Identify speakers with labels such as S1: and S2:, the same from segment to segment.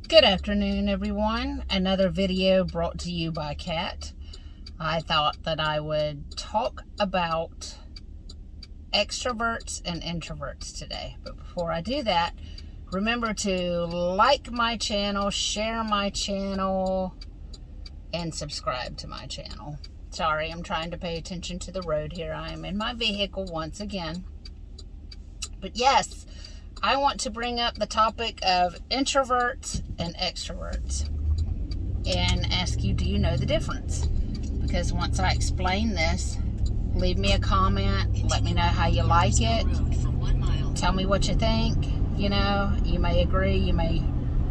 S1: Good afternoon, everyone. Another video brought to you by Kat. I thought that I would talk about extroverts and introverts today. But before I do that, remember to like my channel, share my channel, and subscribe to my channel. Sorry, I'm trying to pay attention to the road here. I am in my vehicle once again. But yes, I want to bring up the topic of introverts and extroverts and ask you, do you know the difference? Because once I explain this, leave me a comment, let me know how you like it, tell me what you think. You know, you may agree, you may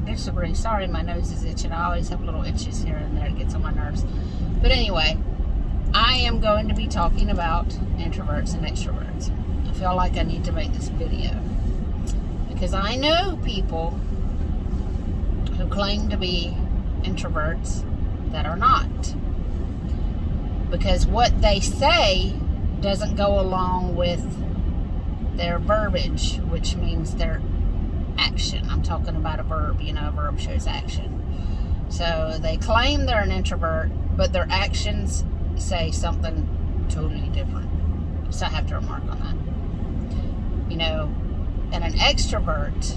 S1: disagree. Sorry, my nose is itching. I always have little itches here and there. It gets on my nerves. But anyway, I am going to be talking about introverts and extroverts. I feel like I need to make this video because I know people who claim to be introverts that are not. Because what they say doesn't go along with their verbiage, which means their action. I'm talking about a verb, you know, a verb shows action. So they claim they're an introvert, but their actions say something totally different. So I have to remark on that. You know, and an extrovert,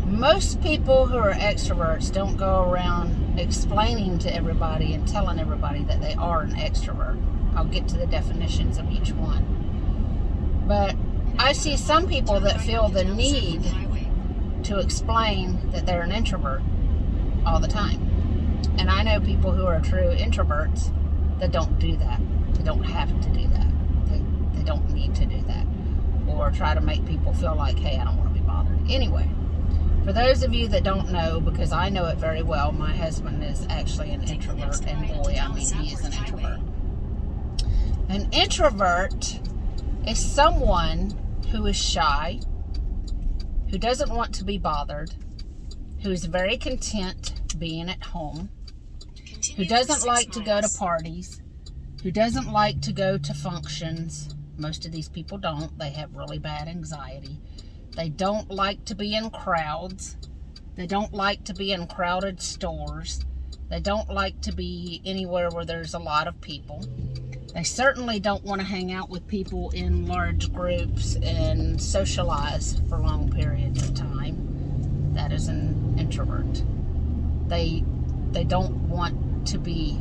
S1: most people who are extroverts don't go around explaining to everybody and telling everybody that they are an extrovert. I'll get to the definitions of each one. But I see some people that feel the need to explain that they're an introvert all the time. And I know people who are true introverts that don't do that. They don't have to do that. They don't need to do that. Or try to make people feel like, hey, I don't want to be bothered. Anyway, for those of you that don't know, because I know it very well, my husband is actually an introvert, and boy, I mean, he is an introvert. An introvert is someone who is shy, who doesn't want to be bothered, who is very content being at home, who doesn't like to go to parties, who doesn't like to go to functions. Most of these people don't. They have really bad anxiety. They don't like to be in crowds. They don't like to be in crowded stores. They don't like to be anywhere where there's a lot of people. They certainly don't want to hang out with people in large groups and socialize for long periods of time. That is an introvert. They don't want to be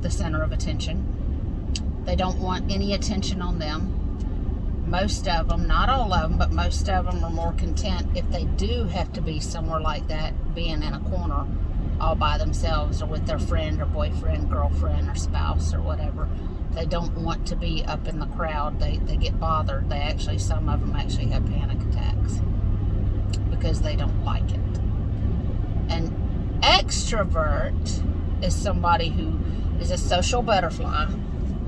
S1: the center of attention. They don't want any attention on them. Most of them, not all of them, but most of them are more content if they do have to be somewhere like that, being in a corner all by themselves or with their friend or boyfriend, girlfriend, or spouse or whatever. They don't want to be up in the crowd. They get bothered. Some of them actually have panic attacks because they don't like it. An extrovert is somebody who is a social butterfly,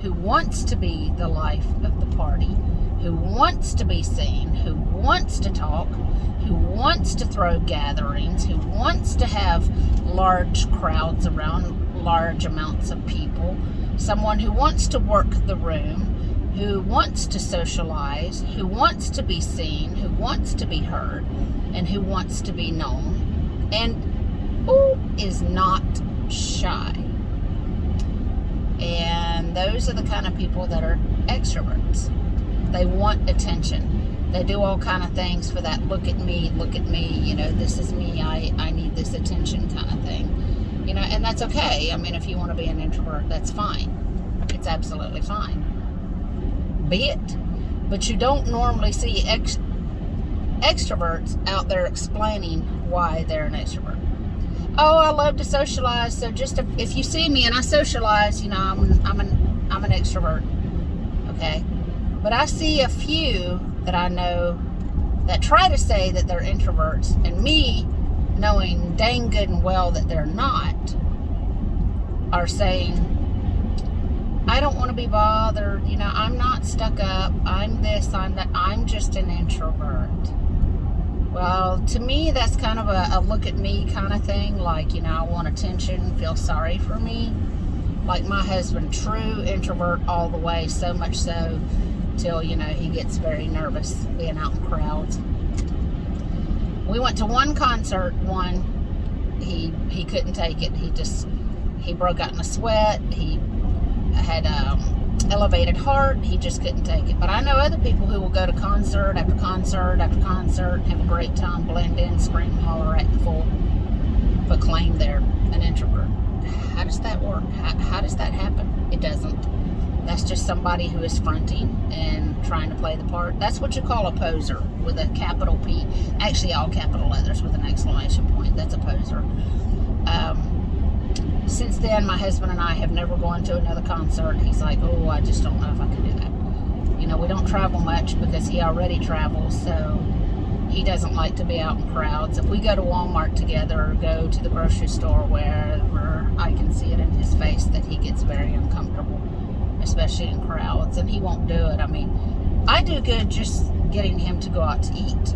S1: who wants to be the life of the party, who wants to be seen, who wants to talk, who wants to throw gatherings, who wants to have large crowds around large amounts of people, someone who wants to work the room, who wants to socialize, who wants to be seen, who wants to be heard, and who wants to be known, and who is not shy. And those are the kind of people that are extroverts. They want attention. They do all kind of things for that look at me, you know, this is me, I need this attention kind of thing. You know, and that's okay. I mean, if you want to be an introvert, that's fine. It's absolutely fine. Be it. But you don't normally see extroverts out there explaining why they're an extrovert. Oh, I love to socialize, so just if you see me and I socialize, you know, I'm an extrovert, okay? But I see a few that I know that try to say that they're introverts, and me, knowing dang good and well that they're not, are saying, I don't want to be bothered, you know, I'm not stuck up, I'm this, I'm that, I'm just an introvert. Well, to me, that's kind of a look at me kind of thing. Like, you know, I want attention, feel sorry for me. Like my husband, true introvert all the way, so much so till, you know, he gets very nervous being out in crowds. We went to one concert he couldn't take it. He broke out in a sweat. He had elevated heart. He just couldn't take it. But I know other people who will go to concert after concert after concert, have a great time, blend in, scream, holler, act the fool, but claim they're an introvert. How does that work? How does that happen? It doesn't. That's just somebody who is fronting and trying to play the part. That's what you call a poser, with a capital P. Actually, all capital letters with an exclamation point. That's a poser. Since then, my husband and I have never gone to another concert. He's like, oh, I just don't know if I can do that. You know, we don't travel much because he already travels, so he doesn't like to be out in crowds. If we go to Walmart together or go to the grocery store, wherever, I can see it in his face that he gets very uncomfortable, especially in crowds, and he won't do it. I mean, I do good just getting him to go out to eat.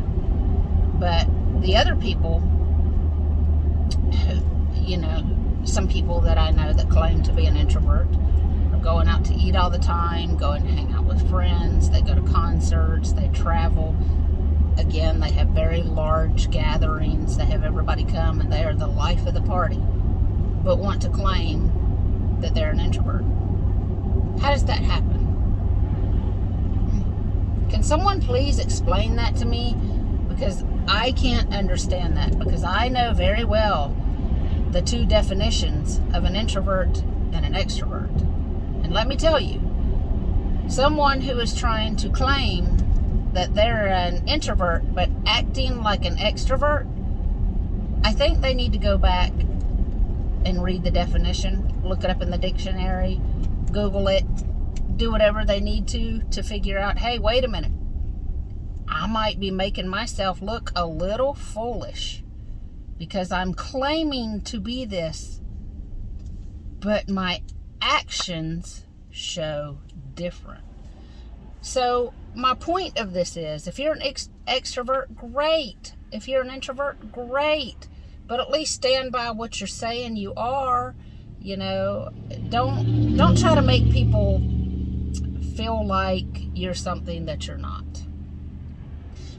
S1: But the other people, you know, some people that I know that claim to be an introvert are going out to eat all the time, going to hang out with friends, they go to concerts, they travel. Again, they have very large gatherings, they have everybody come, and they are the life of the party, but want to claim that they're an introvert. How does that happen? Can someone please explain that to me? Because I can't understand that, because I know very well the two definitions of an introvert and an extrovert. And let me tell you, someone who is trying to claim that they're an introvert but acting like an extrovert, I think they need to go back and read the definition, look it up in the dictionary, Google it, do whatever they need to figure out, hey, wait a minute, I might be making myself look a little foolish because I'm claiming to be this, but my actions show different. So my point of this is, if you're an extrovert, great. If you're an introvert, great. But at least stand by what you're saying you are. You know, don't try to make people feel like you're something that you're not.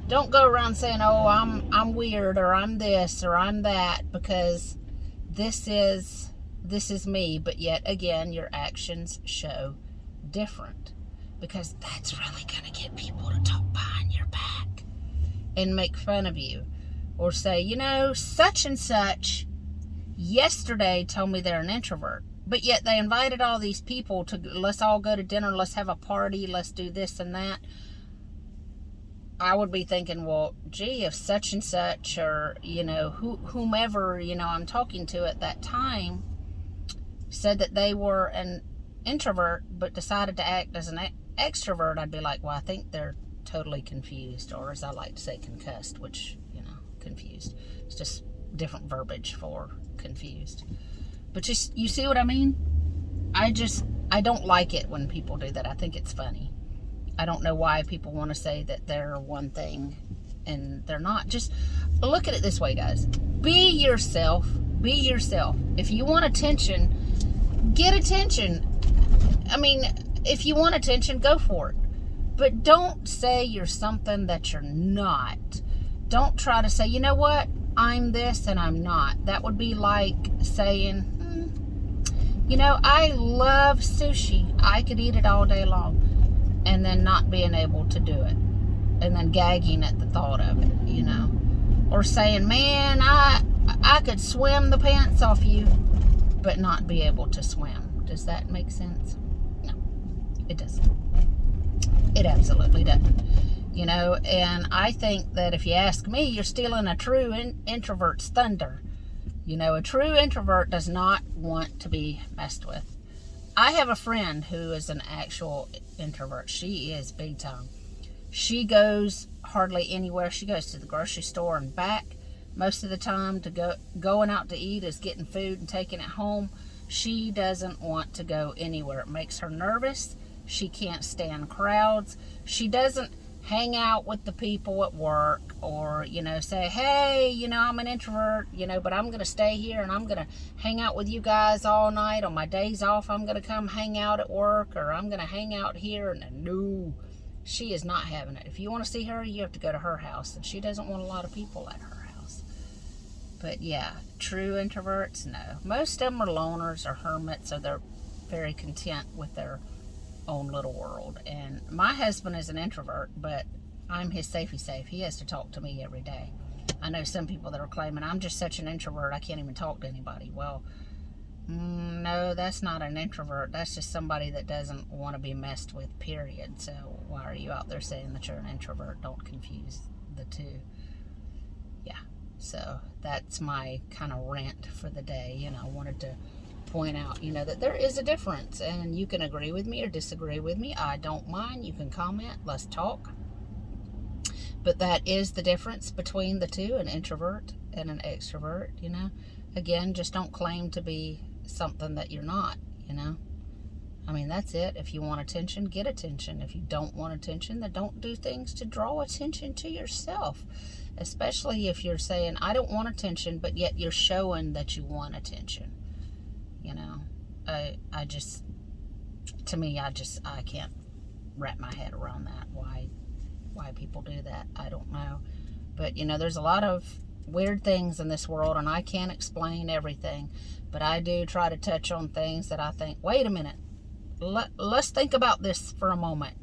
S1: Don't go around saying, oh, I'm weird, or I'm this, or I'm that, because this is me. But yet again, your actions show different, because that's really going to get people to talk behind your back and make fun of you, or say, you know, such and such yesterday told me they're an introvert, but yet they invited all these people to, let's all go to dinner, let's have a party, let's do this and that. I would be thinking, well, gee, if such and such, or, you know, whomever, you know, I'm talking to at that time said that they were an introvert but decided to act as an extrovert, I'd be like, well, I think they're totally confused, or as I like to say, concussed, which, you know, confused. It's just different verbiage for confused. But just, you see what I mean? I don't like it when people do that. I think it's funny. I don't know why people want to say that they're one thing and they're not. Just look at it this way, guys. Be yourself. Be yourself. If you want attention, get attention. I mean, if you want attention, go for it. But don't say you're something that you're not. Don't try to say, you know what, I'm this and I'm not. That would be like saying, you know, I love sushi. I could eat it all day long. And then not being able to do it. And then gagging at the thought of it, you know. Or saying, man, I could swim the pants off you, but not be able to swim. Does that make sense? No, it doesn't. It absolutely doesn't. You know, and I think that if you ask me, you're stealing a true introvert's thunder. You know, a true introvert does not want to be messed with. I have a friend who is an actual introvert. She is big time. She goes hardly anywhere. She goes to the grocery store and back. Most of the time, going out to eat is getting food and taking it home. She doesn't want to go anywhere. It makes her nervous. She can't stand crowds. She doesn't hang out with the people at work, or, you know, say, hey, you know, I'm an introvert, you know, but I'm going to stay here and I'm going to hang out with you guys all night. On my days off, I'm going to come hang out at work, or I'm going to hang out here. And no, she is not having it. If you want to see her, you have to go to her house, and she doesn't want a lot of people at her house. But yeah, true introverts, no. Most of them are loners or hermits, so they're very content with their own little world. And my husband is an introvert, but I'm his safety safe. He has to talk to me every day. I know some people that are claiming I'm just such an introvert I can't even talk to anybody. Well, no, that's not an introvert. That's just somebody that doesn't want to be messed with, period. So why are you out there saying that you're an introvert? Don't confuse the two. Yeah, so that's my kind of rant for the day. I wanted to point out, that there is a difference, and you can agree with me or disagree with me. I don't mind. You can comment. Let's talk. But that is the difference between the two, an introvert and an extrovert. Again, just don't claim to be something that you're not. I mean, that's it. If you want attention, get attention. If you don't want attention, then don't do things to draw attention to yourself. Especially if you're saying, I don't want attention, but yet you're showing that you want attention. I just, to me, I can't wrap my head around that. Why people do that, I don't know. But, there's a lot of weird things in this world, and I can't explain everything. But I do try to touch on things that I think, wait a minute, let's think about this for a moment.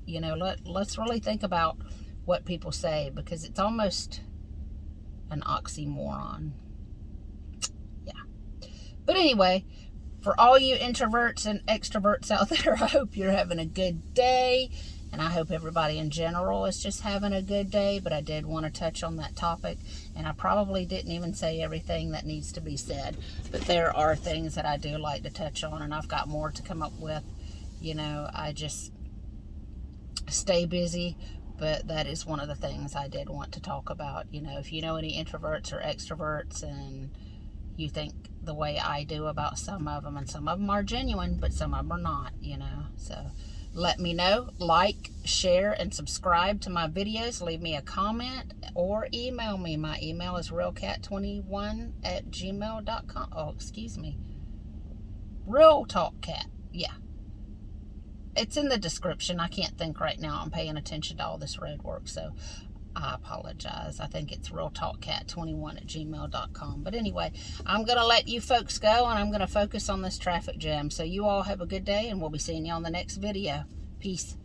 S1: Let's really think about what people say, because it's almost an oxymoron. Yeah. But anyway, for all you introverts and extroverts out there, I hope you're having a good day. And I hope everybody in general is just having a good day. But I did want to touch on that topic. And I probably didn't even say everything that needs to be said. But there are things that I do like to touch on. And I've got more to come up with. I just stay busy. But that is one of the things I did want to talk about. If you know any introverts or extroverts and you think the way I do about some of them, and some of them are genuine, but some of them are not, So let me know. Like, share, and subscribe to my videos. Leave me a comment or email me. My email is realcat21@gmail.com. Oh, excuse me. Real Talk Cat. Yeah. It's in the description. I can't think right now. I'm paying attention to all this road work, so I apologize. I think it's realtalkcat21@gmail.com. But anyway, I'm going to let you folks go, and I'm going to focus on this traffic jam. So you all have a good day, and we'll be seeing you on the next video. Peace.